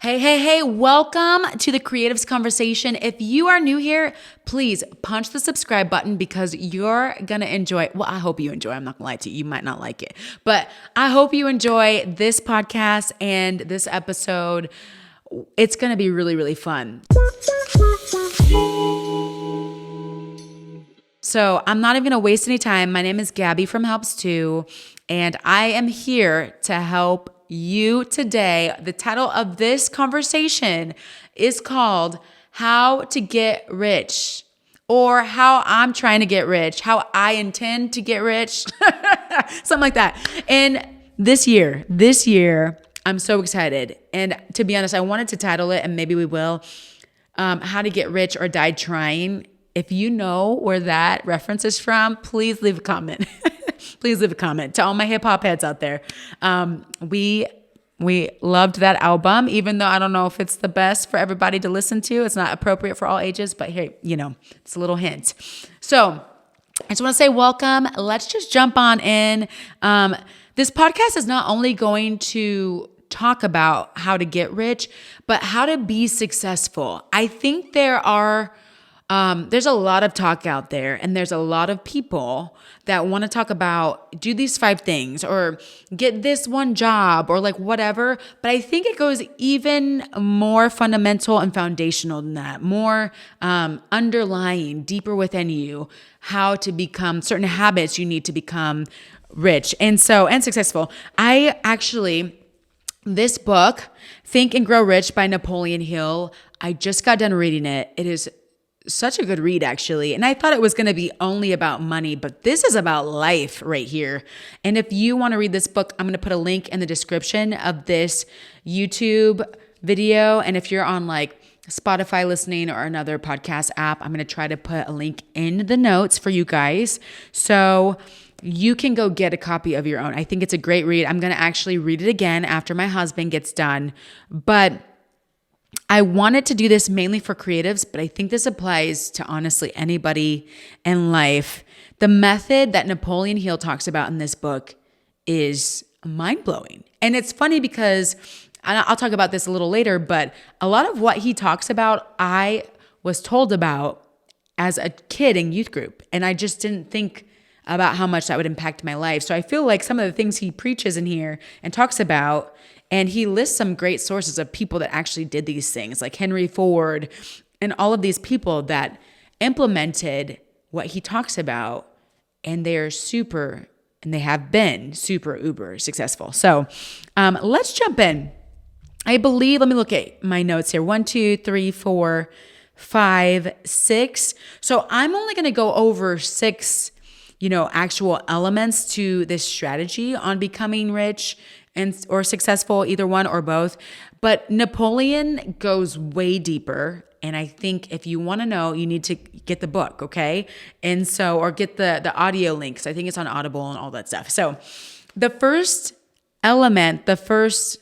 Hey, welcome to the Creatives Conversation. If you are new here, please punch the subscribe button because you're going to enjoy. Well, I hope you enjoy. I'm not going to lie to you. You might not like it, but I hope you enjoy this podcast and this episode. It's going to be really, really fun. So I'm not even going to waste any time. My name is Gabby from Helps To, and I am here to help you today. The title of this conversation is called How to Get Rich, or How I'm Trying to Get Rich, How I Intend to Get Rich, something like that. And this year, I'm so excited. And to be honest, I wanted to title it, and maybe we will, How to Get Rich or Die Trying. If you know where that reference is from, please leave a comment. Please leave a comment to all my hip hop heads out there. We loved that album, even though I don't know if it's the best for everybody to listen to. It's not appropriate for all ages, but hey, it's a little hint. So I just want to say welcome. Let's just jump on in. This podcast is not only going to talk about how to get rich, but how to be successful. I think there's a lot of talk out there, and there's a lot of people that want to talk about do these 5 things or get this one job or like whatever. But I think it goes even more fundamental and foundational than that, more underlying, deeper within you, how to become certain habits you need to become rich and successful. This book, Think and Grow Rich by Napoleon Hill, I just got done reading it. It is such a good read, actually. And I thought it was going to be only about money, but this is about life right here. And if you want to read this book, I'm going to put a link in the description of this YouTube video. And if you're on like Spotify listening or another podcast app, I'm going to try to put a link in the notes for you guys, so you can go get a copy of your own. I think it's a great read. I'm going to actually read it again after my husband gets done. But I wanted to do this mainly for creatives, but I think this applies to honestly anybody in life. The method that Napoleon Hill talks about in this book is mind-blowing. And it's funny because, and I'll talk about this a little later, but a lot of what he talks about, I was told about as a kid in youth group. And I just didn't think about how much that would impact my life. So I feel like some of the things he preaches in here and talks about, and he lists some great sources of people that actually did these things, like Henry Ford and all of these people that implemented what he talks about, and they have been super uber successful. So let's jump in. Let me look at my notes here. 1, 2, 3, 4, 5, 6. So I'm only going to go over 6 actual elements to this strategy on becoming rich or successful, either one or both. But Napoleon goes way deeper. And I think if you want to know, you need to get the book, okay? And so, or get the audio links. I think it's on Audible and all that stuff. So the first element, we're just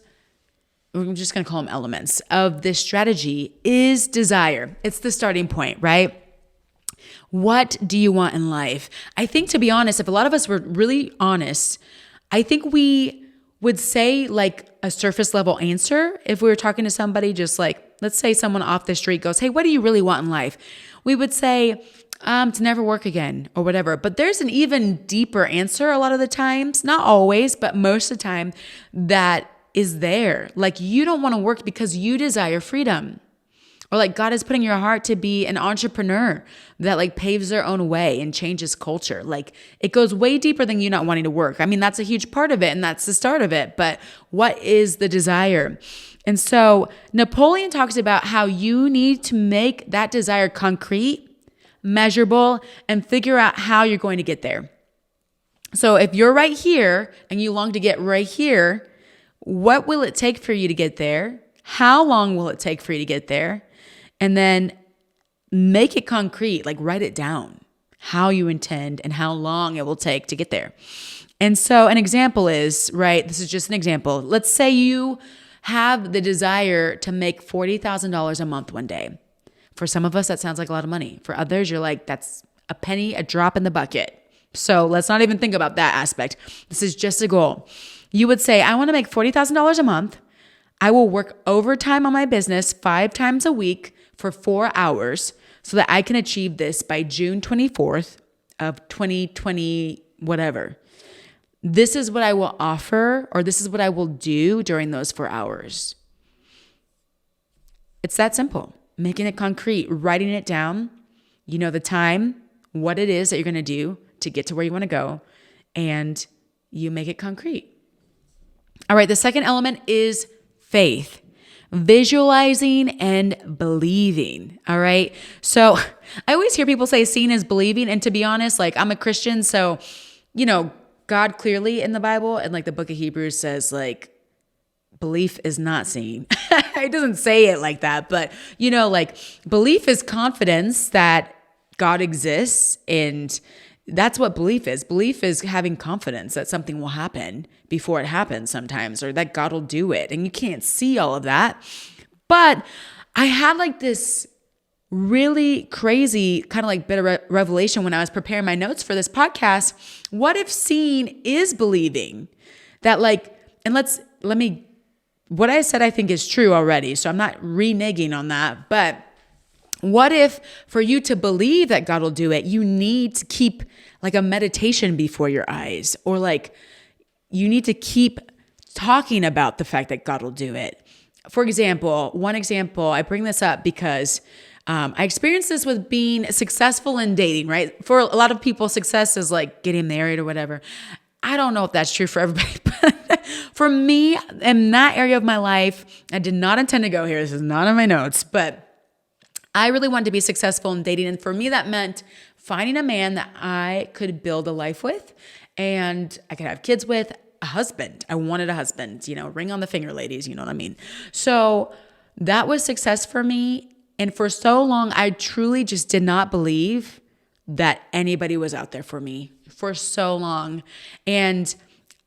going to call them elements of this strategy, is desire. It's the starting point, right? What do you want in life? I think, to be honest, if a lot of us were really honest, I think we would say like a surface level answer. If we were talking to somebody, just like, let's say someone off the street goes, hey, what do you really want in life? We would say, to never work again or whatever. But there's an even deeper answer a lot of the times, not always, but most of the time, that is there. Like, you don't want to work because you desire freedom. Or like God is putting in your heart to be an entrepreneur that like paves their own way and changes culture. Like, it goes way deeper than you not wanting to work. I mean, that's a huge part of it, and that's the start of it. But what is the desire? And so Napoleon talks about how you need to make that desire concrete, measurable, and figure out how you're going to get there. So if you're right here and you long to get right here, what will it take for you to get there? How long will it take for you to get there? And then make it concrete, like write it down, how you intend and how long it will take to get there. And so an example is, right, this is just an example. Let's say you have the desire to make $40,000 a month one day. For some of us, that sounds like a lot of money. For others, you're like, that's a penny, a drop in the bucket. So let's not even think about that aspect. This is just a goal. You would say, I want to make $40,000 a month. I will work overtime on my business 5 times a week for 4 hours so that I can achieve this by June 24th of 2020, whatever. This is what I will offer, or this is what I will do during those 4 hours. It's that simple. Making it concrete, writing it down. You know the time, what it is that you're going to do to get to where you want to go, and you make it concrete. All right, the second element is faith. Visualizing and believing. All right. So I always hear people say seeing is believing. And to be honest, like I'm a Christian. So, God clearly in the Bible and like the book of Hebrews says like belief is not seeing. It doesn't say it like that. But, like belief is confidence that God exists, and that's what belief is. Belief is having confidence that something will happen before it happens sometimes, or that God will do it. And you can't see all of that. But I had like this really crazy kind of like bit of revelation when I was preparing my notes for this podcast. What if seeing is believing? That like, and what I said I think is true already. So I'm not reneging on that. But what if for you to believe that God will do it, you need to keep like a meditation before your eyes, or like you need to keep talking about the fact that God will do it? For example, one example, I bring this up because I experienced this with being successful in dating, right? For a lot of people, success is like getting married or whatever. I don't know if that's true for everybody, but for me, in that area of my life, I did not intend to go here. This is not in my notes, but I really wanted to be successful in dating. And for me, that meant finding a man that I could build a life with and I could have kids with, a husband. I wanted a husband, ring on the finger, ladies, you know what I mean? So that was success for me. And for so long, I truly just did not believe that anybody was out there for me for so long. And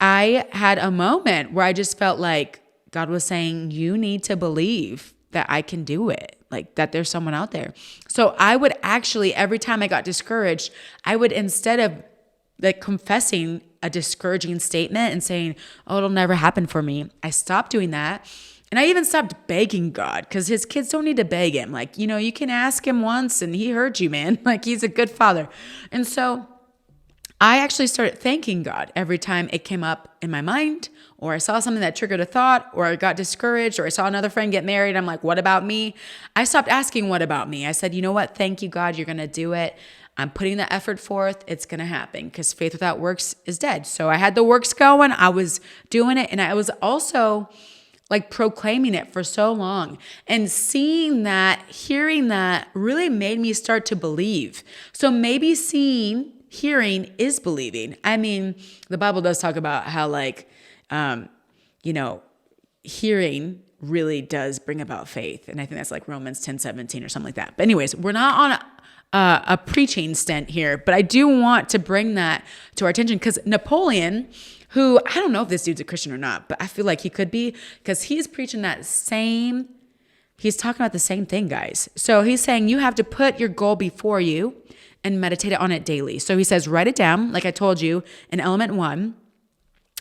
I had a moment where I just felt like God was saying, you need to believe that I can do it, like that there's someone out there. So I would actually, every time I got discouraged, I would, instead of like confessing a discouraging statement and saying, oh, it'll never happen for me, I stopped doing that. And I even stopped begging God, because his kids don't need to beg him. Like, you can ask him once and he heard you, man. Like, he's a good father. And so I actually started thanking God every time it came up in my mind, or I saw something that triggered a thought, or I got discouraged, or I saw another friend get married. I'm like, what about me? I stopped asking what about me. I said, you know what? Thank you, God. You're going to do it. I'm putting the effort forth. It's going to happen, because faith without works is dead. So I had the works going. I was doing it. And I was also like proclaiming it for so long, and seeing that, hearing that really made me start to believe. So maybe hearing is believing. I mean, the Bible does talk about how like, hearing really does bring about faith. And I think that's like Romans 10:17 or something like that. But anyways, we're not on a preaching stint here, but I do want to bring that to our attention, because Napoleon, who, I don't know if this dude's a Christian or not, but I feel like he could be, because he's preaching he's talking about the same thing, guys. So he's saying you have to put your goal before you and meditate on it daily. So he says, write it down, like I told you in element 1,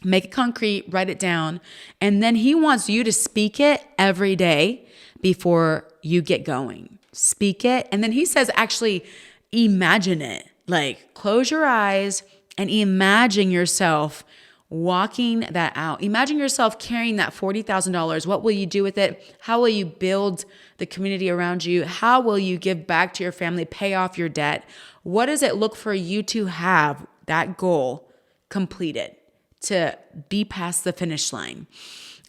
make it concrete, write it down. And then he wants you to speak it every day before you get going. Speak it. And then he says, actually imagine it. Like, close your eyes and imagine yourself walking that out. Imagine yourself carrying that $40,000. What will you do with it? How will you build the community around you? How will you give back to your family, pay off your debt? What does it look for you to have that goal completed, to be past the finish line?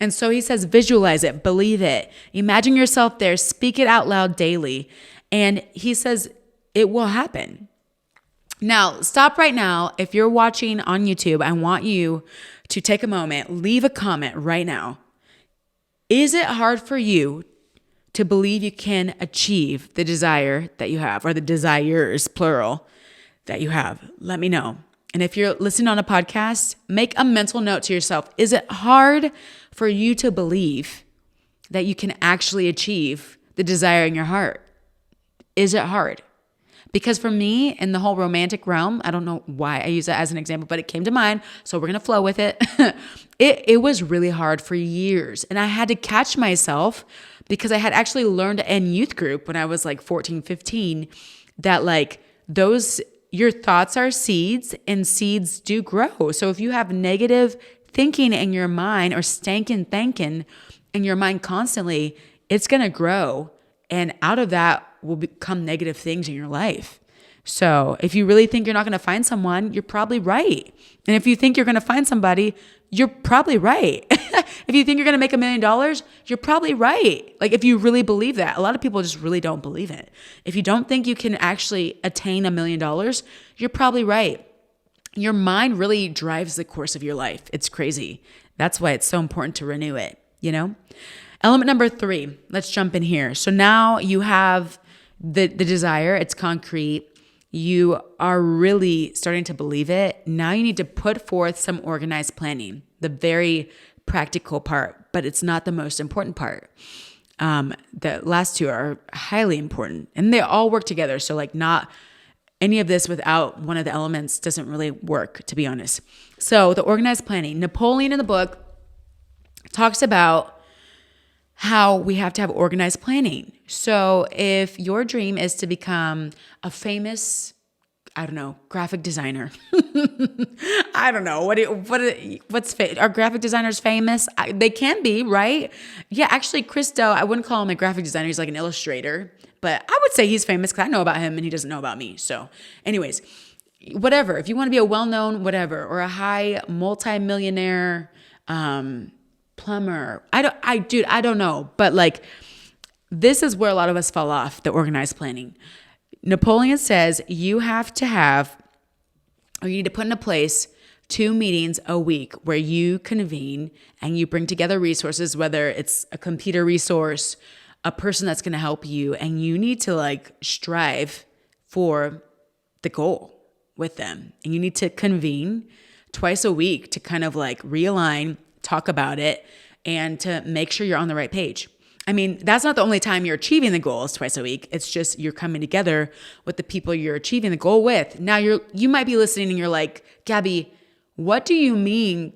And so he says, visualize it, believe it, imagine yourself there, speak it out loud daily. And he says, it will happen. Now, stop right now. If you're watching on YouTube, I want you to take a moment, leave a comment right now. Is it hard for you to believe you can achieve the desire that you have, or the desires, plural, that you have? Let me know. And if you're listening on a podcast, make a mental note to yourself. Is it hard for you to believe that you can actually achieve the desire in your heart? Is it hard? Because for me, in the whole romantic realm, I don't know why I use that as an example, but it came to mind. So we're going to flow with it. It was really hard for years. And I had to catch myself because I had actually learned in youth group when I was like 14, 15, that like your thoughts are seeds and seeds do grow. So if you have negative thinking in your mind or stankin' thinking in your mind constantly, it's going to grow. And out of that will become negative things in your life. So if you really think you're not going to find someone, you're probably right. And if you think you're going to find somebody, you're probably right. If you think you're going to make $1 million, you're probably right. Like if you really believe that. A lot of people just really don't believe it. If you don't think you can actually attain $1 million, you're probably right. Your mind really drives the course of your life. It's crazy. That's why it's so important to renew it, you know? Element number 3, let's jump in here. So now you have the desire, it's concrete. You are really starting to believe it. Now you need to put forth some organized planning, the very practical part, but it's not the most important part. The last two are highly important and they all work together. So like not any of this without one of the elements doesn't really work, to be honest. So the organized planning, Napoleon in the book talks about how we have to have organized planning. So if your dream is to become a famous, I don't know, graphic designer. I don't know. Are graphic designers famous? They can be, right? Yeah, actually, Christo, I wouldn't call him a graphic designer. He's like an illustrator. But I would say he's famous because I know about him and he doesn't know about me. So anyways, whatever. If you want to be a well-known whatever or a high multi-millionaire plumber. I don't know. But like, this is where a lot of us fall off, the organized planning. Napoleon says you have to have, or you need to put into place 2 meetings a week where you convene and you bring together resources, whether it's a computer resource, a person that's going to help you, and you need to like strive for the goal with them. And you need to convene twice a week to kind of like realign, talk about it, and to make sure you're on the right page. I mean, that's not the only time you're achieving the goal is twice a week. It's just you're coming together with the people you're achieving the goal with. Now you might be listening and you're like, Gabby, what do you mean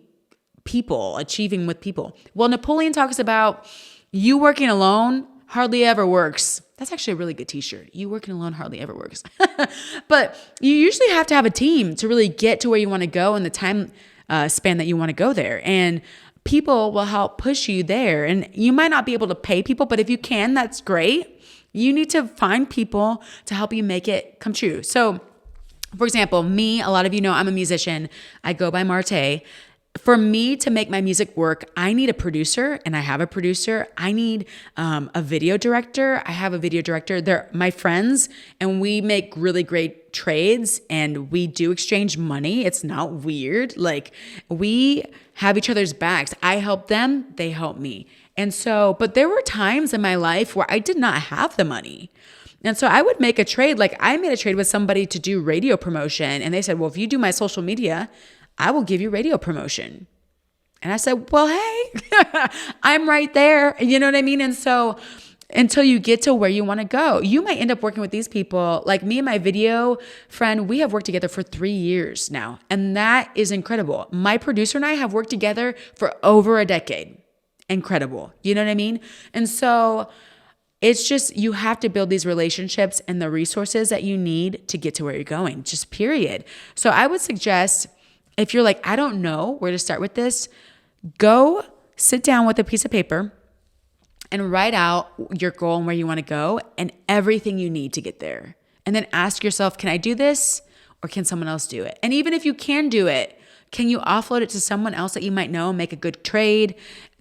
people, achieving with people? Well, Napoleon talks about you working alone hardly ever works. That's actually a really good t-shirt. You working alone hardly ever works. But you usually have to have a team to really get to where you want to go in the time span that you want to go there. And people will help push you there. And you might not be able to pay people, but if you can, that's great. You need to find people to help you make it come true. So, for example, me, a lot of you know I'm a musician. I go by Marte. For me to make my music work, I need a producer, and I have a producer. I need a video director. I have a video director. They're my friends, and we make really great trades, and we do exchange money. It's not weird. Like, we have each other's backs. I help them, they help me. And so, but there were times in my life where I did not have the money. And so I would make a trade. Like, I made a trade with somebody to do radio promotion, and they said, well, if you do my social media, I will give you radio promotion. And I said, well, hey, I'm right there. You know what I mean? And so until you get to where you want to go, you might end up working with these people. Like me and my video friend, we have worked together for 3 years now. And that is incredible. My producer and I have worked together for over a decade. Incredible. You know what I mean? And so it's just, you have to build these relationships and the resources that you need to get to where you're going, just period. So I would suggest, if you're like, I don't know where to start with this, go sit down with a piece of paper and write out your goal and where you want to go and everything you need to get there. And then ask yourself, can I do this or can someone else do it? And even if you can do it, can you offload it to someone else that you might know, make a good trade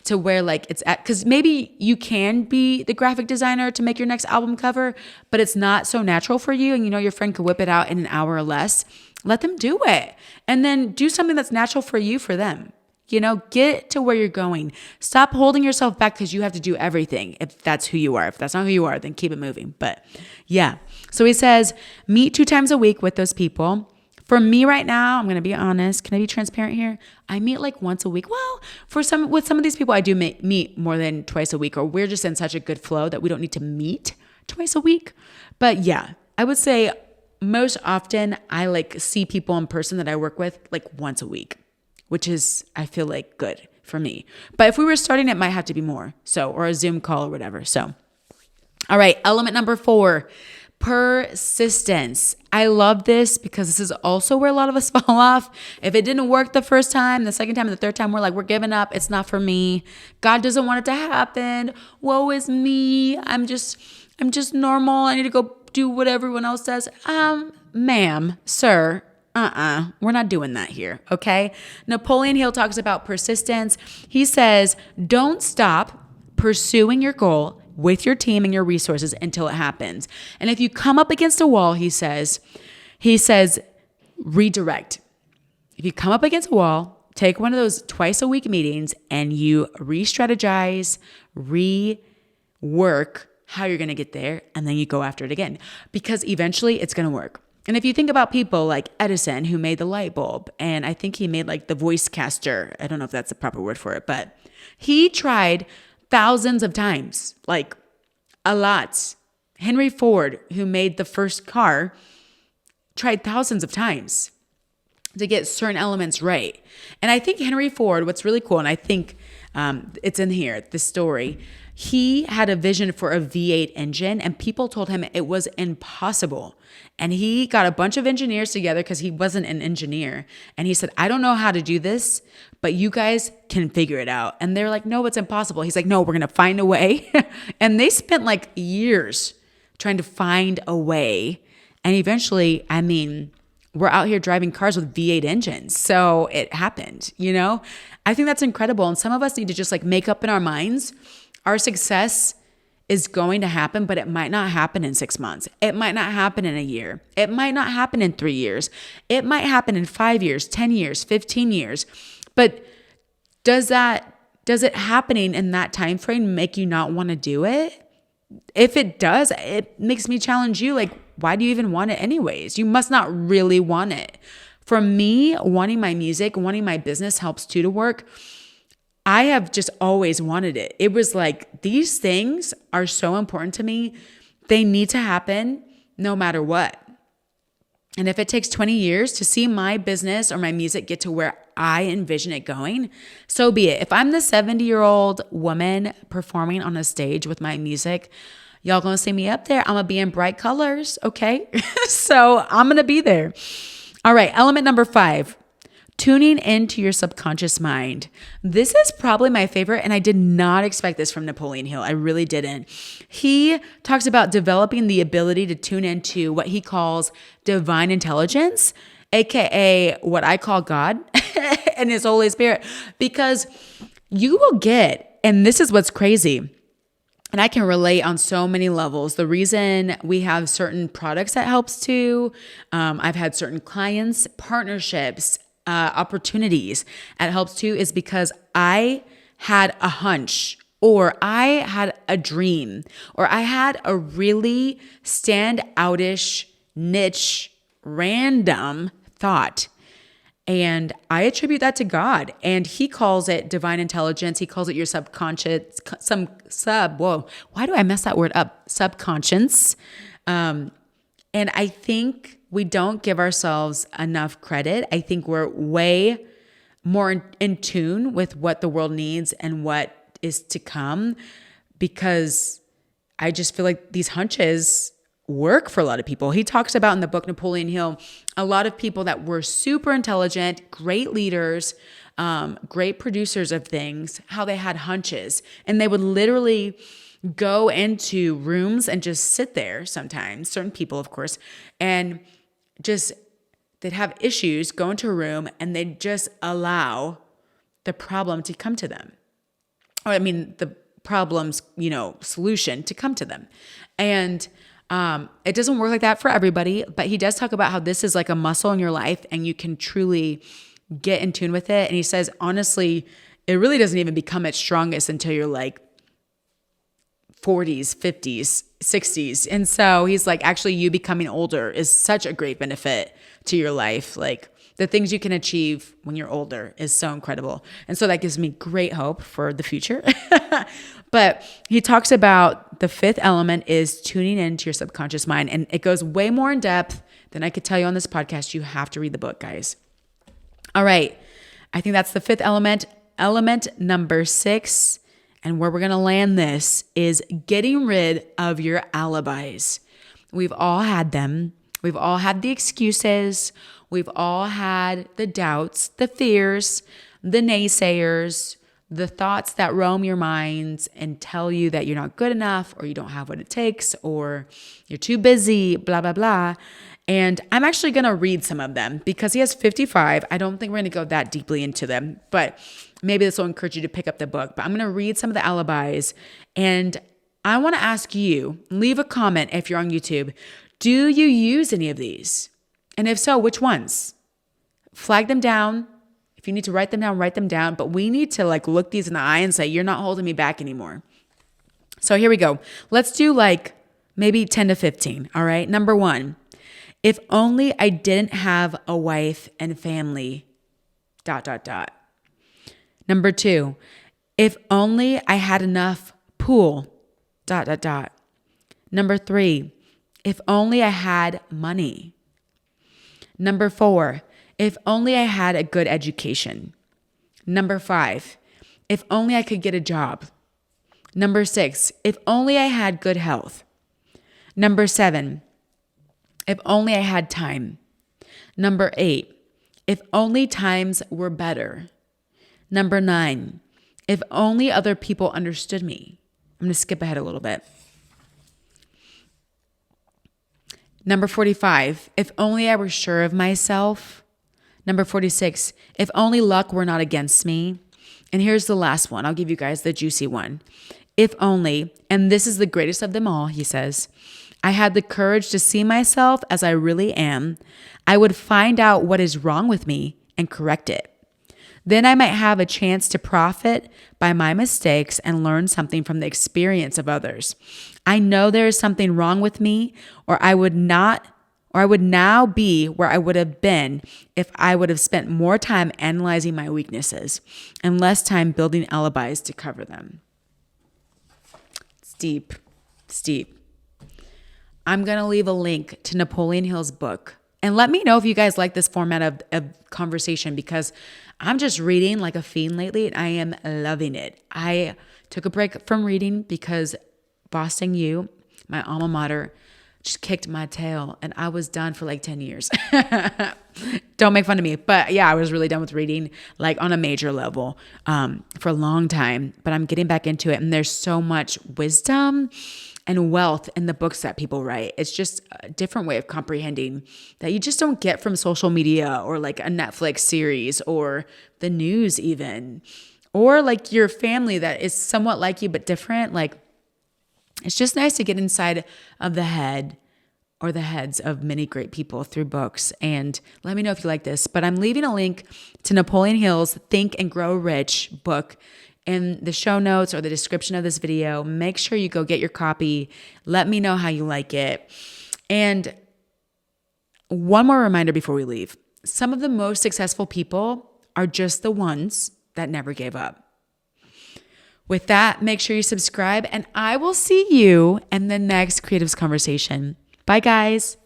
to where like it's at? Because maybe you can be the graphic designer to make your next album cover, but it's not so natural for you. And you know your friend could whip it out in an hour or less. Let them do it. And then do something that's natural for you, for them. You know, get to where you're going. Stop holding yourself back because you have to do everything if that's who you are. If that's not who you are, then keep it moving. But yeah. So he says, meet 2 times a week with those people. For me right now, I'm going to be honest. Can I be transparent here? I meet like once a week. Well, with some of these people, I do meet more than twice a week, or we're just in such a good flow that we don't need to meet twice a week. But yeah, I would say most often I like see people in person that I work with like once a week, which is, I feel like, good for me. But if we were starting, it might have to be more. So, or a Zoom call or whatever. So, all right. Element number 4, persistence. I love this because this is also where a lot of us fall off. If it didn't work the first time, the second time, and the third time, we're like, we're giving up. It's not for me. God doesn't want it to happen. Woe is me. I'm just normal. I need to go do what everyone else does. Ma'am, sir, we're not doing that here, okay? Napoleon Hill talks about persistence. He says, don't stop pursuing your goal with your team and your resources until it happens. And if you come up against a wall, he says, redirect. If you come up against a wall, take one of those twice a week meetings and you re-strategize, rework how you're going to get there, and then you go after it again, because eventually it's going to work. And if you think about people like Edison, who made the light bulb, and I think he made like the voice caster. I don't know if that's the proper word for it, but he tried thousands of times, like a lot. Henry Ford, who made the first car, tried thousands of times to get certain elements right. And I think Henry Ford, what's really cool, and I think it's in here, this story, he had a vision for a V8 engine and people told him it was impossible. And he got a bunch of engineers together because he wasn't an engineer. And he said, I don't know how to do this, but you guys can figure it out. And they're like, no, it's impossible. He's like, no, we're going to find a way. And they spent like years trying to find a way. And eventually, I mean, we're out here driving cars with V8 engines. So it happened, you know? I think that's incredible. And some of us need to just like make up in our minds, our success is going to happen, but it might not happen in 6 months. It might not happen in a year. It might not happen in 3 years. It might happen in 5 years, 10 years, 15 years. But does it happening in that time frame make you not want to do it? If it does, it makes me challenge you. Like, why do you even want it anyways? You must not really want it. For me, wanting my music, wanting my business helps too to work. I have just always wanted it. It was like, these things are so important to me. They need to happen no matter what. And if it takes 20 years to see my business or my music get to where I envision it going, so be it. If I'm the 70-year-old woman performing on a stage with my music, y'all gonna see me up there. I'm gonna be in bright colors, okay? So I'm gonna be there. All right, element number 5. Tuning into your subconscious mind. This is probably my favorite, and I did not expect this from Napoleon Hill. I really didn't. He talks about developing the ability to tune into what he calls divine intelligence, aka what I call God and his Holy Spirit, because you will get, and this is what's crazy, and I can relate on so many levels. The reason we have certain products that helps too, I've had certain clients, partnerships, opportunities at Helps Too, is because I had a hunch, or I had a dream, or I had a really standoutish, niche, random thought. And I attribute that to God, and he calls it divine intelligence. He calls it your subconscious, why do I mess that word up? Subconscious. And I think we don't give ourselves enough credit. I think we're way more in tune with what the world needs and what is to come, because I just feel like these hunches work for a lot of people. He talks about in the book, Napoleon Hill, a lot of people that were super intelligent, great leaders, great producers of things, how they had hunches, and they would literally go into rooms and just sit there sometimes, certain people, of course, and just, they'd have issues, go into a room, and they'd just allow the problem to come to them. Or, I mean, the problem's, solution to come to them. And it doesn't work like that for everybody, but he does talk about how this is like a muscle in your life and you can truly get in tune with it. And he says, honestly, it really doesn't even become its strongest until you're like 40s, 50s, 60s. And so he's like, actually, you becoming older is such a great benefit to your life. Like, the things you can achieve when you're older is so incredible. And so that gives me great hope for the future. But he talks about the 5th element is tuning into your subconscious mind. And it goes way more in depth then I could tell you on this podcast, you have to read the book, guys. All right. I think that's the fifth element. Element number 6, and where we're going to land this, is getting rid of your alibis. We've all had them. We've all had the excuses. We've all had the doubts, the fears, the naysayers, the thoughts that roam your minds and tell you that you're not good enough, or you don't have what it takes, or you're too busy, blah, blah, blah. And I'm actually going to read some of them because he has 55. I don't think we're going to go that deeply into them, but maybe this will encourage you to pick up the book. But I'm going to read some of the alibis, and I want to ask you, leave a comment if you're on YouTube. Do you use any of these? And if so, which ones? Flag them down. If you need to write them down, write them down. But we need to look these in the eye and say, you're not holding me back anymore. So here we go. Let's do maybe 10 to 15. All right. Number 1, if only I didn't have a wife and family, ... Number 2, if only I had enough pool, ... Number 3, if only I had money. Number 4, if only I had a good education. Number 5, if only I could get a job. Number 6, if only I had good health. Number 7, if only I had time. Number 8, if only times were better. Number 9, if only other people understood me. I'm going to skip ahead a little bit. Number 45, if only I were sure of myself. Number 46, if only luck were not against me. And here's the last one. I'll give you guys the juicy one. If only, and this is the greatest of them all, he says, I had the courage to see myself as I really am, I would find out what is wrong with me and correct it. Then I might have a chance to profit by my mistakes and learn something from the experience of others. I know there is something wrong with me, or I would now be where I would have been if I would have spent more time analyzing my weaknesses and less time building alibis to cover them. It's deep. It's deep. I'm going to leave a link to Napoleon Hill's book. And let me know if you guys like this format of conversation, because I'm just reading like a fiend lately and I am loving it. I took a break from reading because Boston U, my alma mater, just kicked my tail and I was done for 10 years. Don't make fun of me. But yeah, I was really done with reading on a major level for a long time. But I'm getting back into it, and there's so much wisdom and wealth in the books that people write. It's just a different way of comprehending that you just don't get from social media or a Netflix series or the news even, or your family that is somewhat like you but different. It's just nice to get inside of the head or the heads of many great people through books. And let me know if you like this. But I'm leaving a link to Napoleon Hill's Think and Grow Rich book in the show notes or the description of this video. Make sure you go get your copy. Let me know how you like it. And one more reminder before we leave. Some of the most successful people are just the ones that never gave up. With that, make sure you subscribe, and I will see you in the next Creatives Conversation. Bye, guys.